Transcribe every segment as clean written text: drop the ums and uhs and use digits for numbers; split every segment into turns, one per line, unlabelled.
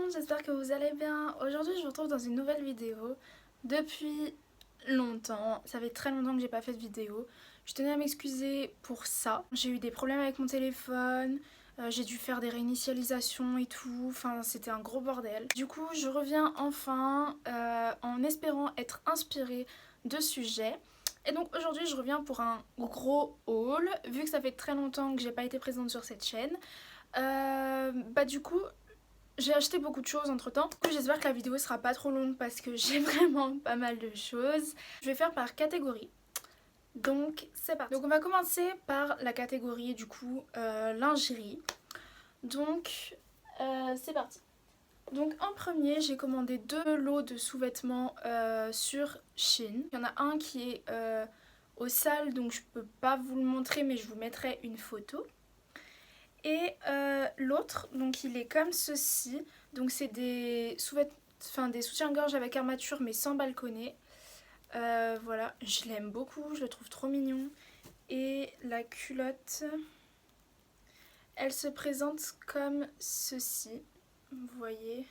monde, j'espère que vous allez bien. Aujourd'hui je vous retrouve dans une nouvelle vidéo. Depuis longtemps, ça fait très longtemps que j'ai pas fait de vidéo. Je tenais à m'excuser pour ça. J'ai eu des problèmes avec mon téléphone, j'ai dû faire des réinitialisations et tout, enfin c'était un gros bordel. Du coup je reviens enfin en espérant être inspirée de sujets. Et donc aujourd'hui je reviens pour un gros haul, vu que ça fait très longtemps que j'ai pas été présente sur cette chaîne. Du coup j'ai acheté beaucoup de choses entre temps. J'espère que la vidéo sera pas trop longue parce que j'ai vraiment pas mal de choses. Je vais faire par catégorie. Donc c'est parti. Donc on va commencer par la catégorie du coup lingerie. Donc c'est parti. Donc en premier j'ai commandé 2 lots de sous-vêtements sur Shein. Il y en a un qui est au sale donc je peux pas vous le montrer mais je vous mettrai une photo. Et l'autre, donc il est comme ceci. Donc c'est des soutiens-gorge avec armature mais sans balconnet. Voilà, je l'aime beaucoup, je le trouve trop mignon. Et la culotte, elle se présente comme ceci. Vous voyez.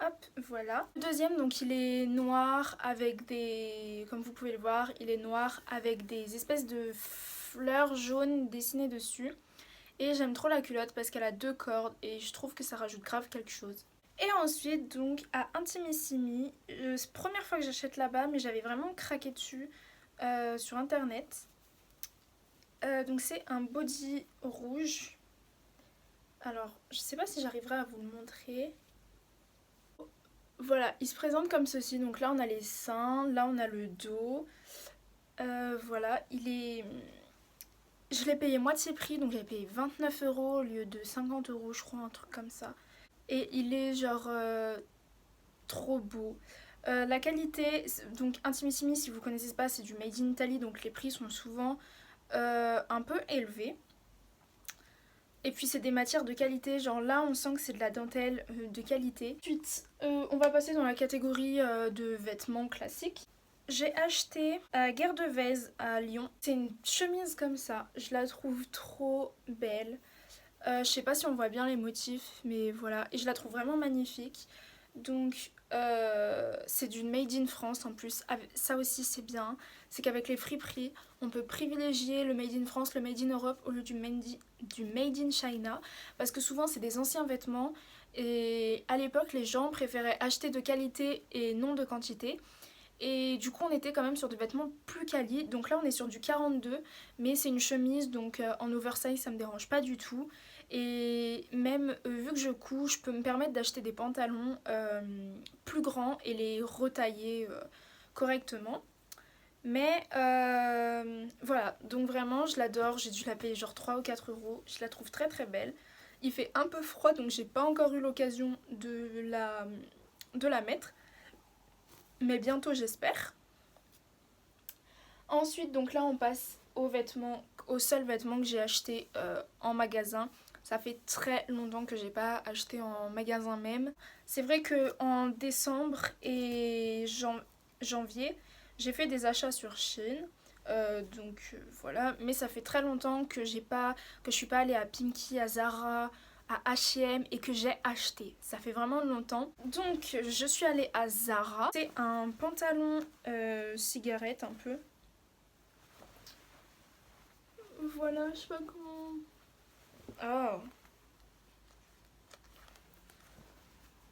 Hop, voilà. Le deuxième, donc il est noir avec des... Comme vous pouvez le voir, il est noir avec des espèces de fleurs jaunes dessinées dessus. Et j'aime trop la culotte parce qu'elle a 2 cordes et je trouve que ça rajoute grave quelque chose. Et ensuite donc à Intimissimi, c'est la première fois que j'achète là-bas mais j'avais vraiment craqué dessus sur internet. Donc c'est un body rouge. Alors je sais pas si j'arriverai à vous le montrer. Voilà, il se présente comme ceci. Donc là on a les seins, là on a le dos. Voilà, il est... Je l'ai payé moitié prix, donc j'ai payé 29 € au lieu de 50 € je crois, un truc comme ça. Et il est genre trop beau. La qualité, donc Intimissimi si vous connaissez pas, c'est du Made in Italy, donc les prix sont souvent un peu élevés. Et puis c'est des matières de qualité, genre là on sent que c'est de la dentelle de qualité. Ensuite on va passer dans la catégorie de vêtements classiques. J'ai acheté à Gare de Vèze à Lyon. C'est une chemise comme ça, je la trouve trop belle. Je sais pas si on voit bien les motifs, mais voilà. Et je la trouve vraiment magnifique. Donc c'est d'une Made in France en plus. Ça aussi c'est bien. C'est qu'avec les friperies, on peut privilégier le Made in France, le Made in Europe au lieu du Made in China. Parce que souvent c'est des anciens vêtements. Et à l'époque les gens préféraient acheter de qualité et non de quantité. Et du coup on était quand même sur des vêtements plus quali. Donc là on est sur du 42, mais c'est une chemise, donc en oversize ça me dérange pas du tout. Et même vu que je couds, je peux me permettre d'acheter des pantalons plus grands et les retailler correctement. Mais voilà, donc vraiment je l'adore, j'ai dû la payer genre 3 ou 4 €. Je la trouve très très belle. Il fait un peu froid donc j'ai pas encore eu l'occasion de la mettre. Mais bientôt j'espère. Ensuite donc là on passe aux vêtements, aux seuls vêtements que j'ai achetés en magasin. Ça fait très longtemps que j'ai pas acheté en magasin même. C'est vrai que en décembre et janvier, j'ai fait des achats sur Shein. Voilà, mais ça fait très longtemps que je suis pas allée à Pimki, à Zara, à H&M et que j'ai acheté. Ça fait vraiment longtemps. Donc je suis allée à Zara. C'est un pantalon cigarette un peu. Voilà, je sais pas comment... Oh.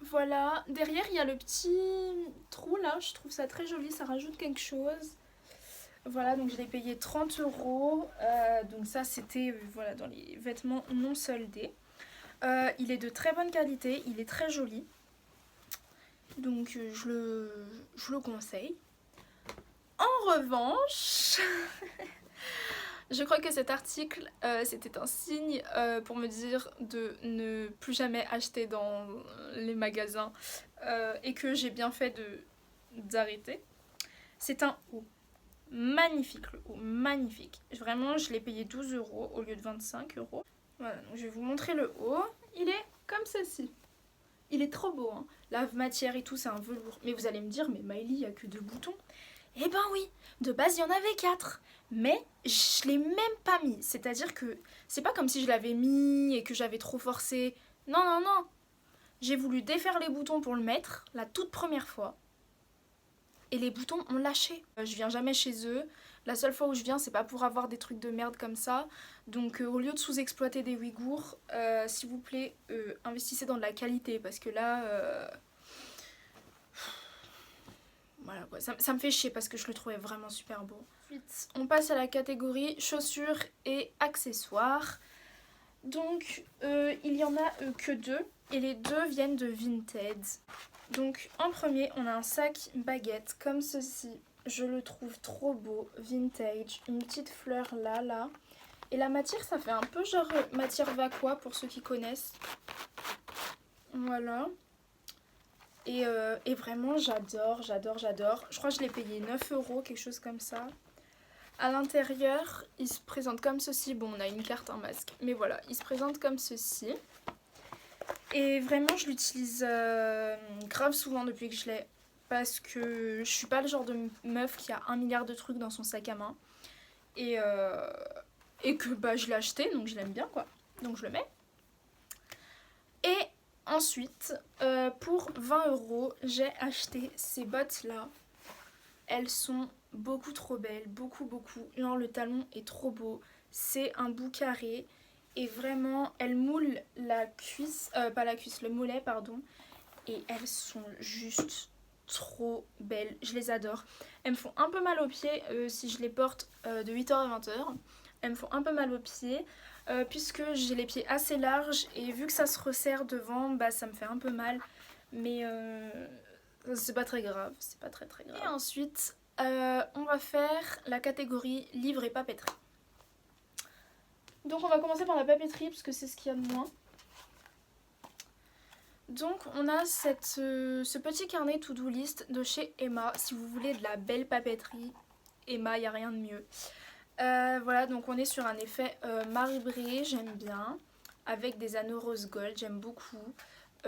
Voilà, derrière il y a le petit trou là, je trouve ça très joli, ça rajoute quelque chose. Voilà, donc je l'ai payé 30 €. Donc ça c'était voilà, dans les vêtements non soldés. Il est de très bonne qualité, il est très joli. Donc je le conseille. En revanche, je crois que cet article c'était un signe pour me dire de ne plus jamais acheter dans les magasins et que j'ai bien fait d'arrêter. C'est un haut. Magnifique, le haut, magnifique. Vraiment, je l'ai payé 12 € au lieu de 25 €. Voilà, donc je vais vous montrer le haut. Il est comme ceci. Il est trop beau, hein. La matière et tout, c'est un velours. Mais vous allez me dire, mais Miley, il n'y a que 2 boutons. Eh ben oui, de base, il y en avait 4. Mais je l'ai même pas mis. C'est-à-dire que c'est pas comme si je l'avais mis et que j'avais trop forcé. Non, non, non. J'ai voulu défaire les boutons pour le mettre, la toute première fois. Et les boutons ont lâché. Je viens jamais chez eux. La seule fois où je viens, c'est pas pour avoir des trucs de merde comme ça. Donc au lieu de sous-exploiter des Ouïghours, s'il vous plaît, investissez dans de la qualité. Parce que là... voilà quoi, ça me fait chier parce que je le trouvais vraiment super beau. Ensuite, on passe à la catégorie chaussures et accessoires. Donc il y en a que 2 et les 2 viennent de Vinted. Donc en premier on a un sac baguette comme ceci. Je le trouve trop beau, vintage, une petite fleur là. Et la matière ça fait un peu genre matière vaqua pour ceux qui connaissent. Voilà. Et vraiment j'adore. Je crois que je l'ai payé 9 €, quelque chose comme ça. À l'intérieur, il se présente comme ceci. Bon, on a une carte, un masque. Mais voilà, il se présente comme ceci. Et vraiment, je l'utilise grave souvent depuis que je l'ai. Parce que je suis pas le genre de meuf qui a 1 milliard de trucs dans son sac à main. Et que bah, je l'ai acheté, donc je l'aime bien, quoi. Donc je le mets. Et ensuite, pour 20 €, j'ai acheté ces bottes-là. Elles sont beaucoup trop belles, beaucoup. Genre le talon est trop beau, c'est un bout carré et vraiment elles moulent la cuisse, pas la cuisse, le mollet pardon, et elles sont juste trop belles, je les adore. Elles me font un peu mal aux pieds si je les porte de 8 h à 20 h. Elles me font un peu mal aux pieds puisque j'ai les pieds assez larges et vu que ça se resserre devant, bah ça me fait un peu mal, mais c'est pas très grave, c'est pas très grave. Et ensuite, on va faire la catégorie livres et papeterie. Donc on va commencer par la papeterie parce que c'est ce qu'il y a de moins. Donc on a ce petit carnet to-do list de chez Emma. Si vous voulez de la belle papeterie, Emma, il n'y a rien de mieux. Voilà, donc on est sur un effet marbré, j'aime bien. Avec des anneaux rose gold, j'aime beaucoup.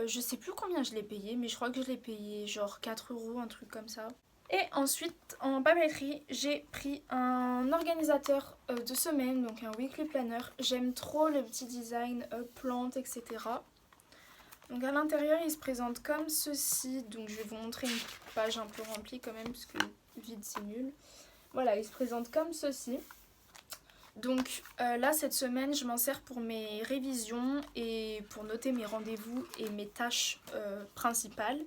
Je sais plus combien je l'ai payé, mais je crois que je l'ai payé genre 4 €, un truc comme ça. Et ensuite, en papeterie, j'ai pris un organisateur de semaine, donc un weekly planner. J'aime trop le petit design plantes, etc. Donc à l'intérieur, il se présente comme ceci. Donc je vais vous montrer une page un peu remplie quand même, parce que vide c'est nul. Voilà, il se présente comme ceci. Donc là cette semaine je m'en sers pour mes révisions et pour noter mes rendez-vous et mes tâches principales.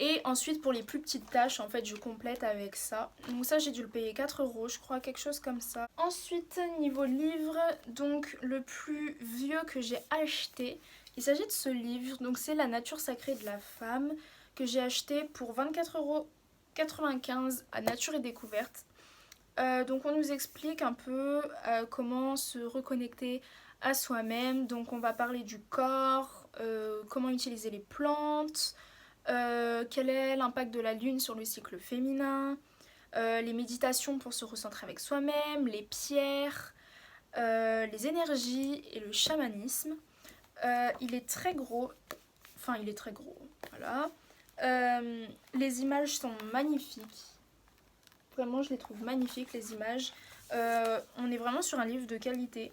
Et ensuite pour les plus petites tâches en fait je complète avec ça. Donc ça j'ai dû le payer 4 € je crois, quelque chose comme ça. Ensuite niveau livre, donc le plus vieux que j'ai acheté, il s'agit de ce livre, donc c'est La nature sacrée de la femme que j'ai acheté pour 24,95 € à Nature et Découverte. Donc on nous explique un peu comment se reconnecter à soi-même. Donc on va parler du corps, comment utiliser les plantes, quel est l'impact de la lune sur le cycle féminin, les méditations pour se recentrer avec soi-même, les pierres, les énergies et le chamanisme. Il est très gros, voilà. Les images sont magnifiques. Vraiment, je les trouve magnifiques, les images. On est vraiment sur un livre de qualité.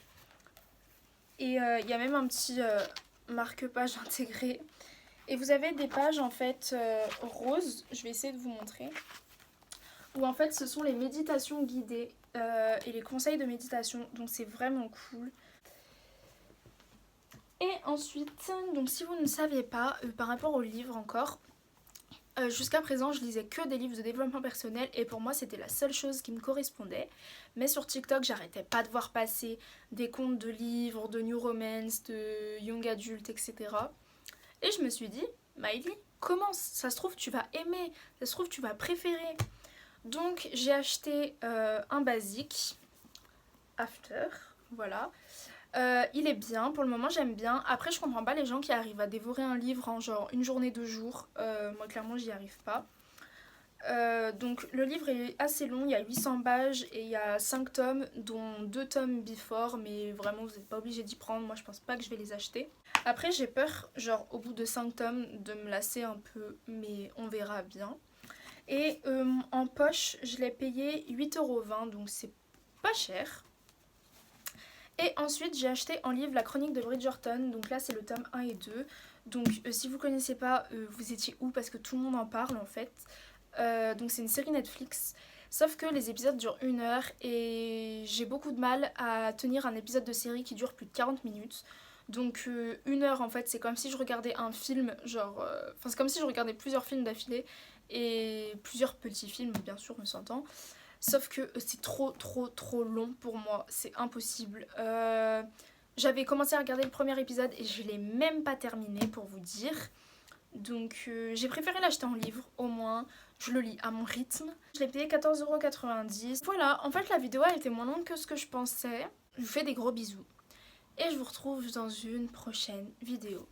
Et il y a même un petit marque-page intégré. Et vous avez des pages en fait roses. Je vais essayer de vous montrer. Où en fait, ce sont les méditations guidées et les conseils de méditation. Donc c'est vraiment cool. Et ensuite, donc si vous ne savez pas, par rapport aux livres encore... jusqu'à présent je lisais que des livres de développement personnel et pour moi c'était la seule chose qui me correspondait, mais sur TikTok j'arrêtais pas de voir passer des comptes de livres, de New Romance, de Young Adult, etc. Et je me suis dit, Miley, commence, ça se trouve tu vas aimer, ça se trouve tu vas préférer. Donc j'ai acheté un basique, After, voilà. Il est bien, pour le moment j'aime bien. Après je comprends pas les gens qui arrivent à dévorer un livre en genre une journée, 2 jours. Moi clairement j'y arrive pas. Donc le livre est assez long, il y a 800 pages et il y a 5 tomes dont 2 tomes before, mais vraiment vous n'êtes pas obligé d'y prendre, moi je pense pas que je vais les acheter. Après j'ai peur genre au bout de 5 tomes de me lasser un peu, mais on verra bien. Et en poche je l'ai payé 8,20 €, donc c'est pas cher. Et ensuite j'ai acheté en livre La Chronique de Bridgerton, donc là c'est le tome 1 et 2. Donc si vous connaissez pas, vous étiez où parce que tout le monde en parle en fait. Donc c'est une série Netflix. Sauf que les épisodes durent 1 heure et j'ai beaucoup de mal à tenir un épisode de série qui dure plus de 40 minutes. Donc 1 heure en fait c'est comme si je regardais un film, genre... Enfin c'est comme si je regardais plusieurs films d'affilée et plusieurs petits films bien sûr on s'entend. Sauf que c'est trop long pour moi, c'est impossible. J'avais commencé à regarder le premier épisode et je l'ai même pas terminé pour vous dire. Donc j'ai préféré l'acheter en livre au moins. Je le lis à mon rythme. Je l'ai payé 14,90 €. Voilà, en fait la vidéo a été moins longue que ce que je pensais. Je vous fais des gros bisous. Et je vous retrouve dans une prochaine vidéo.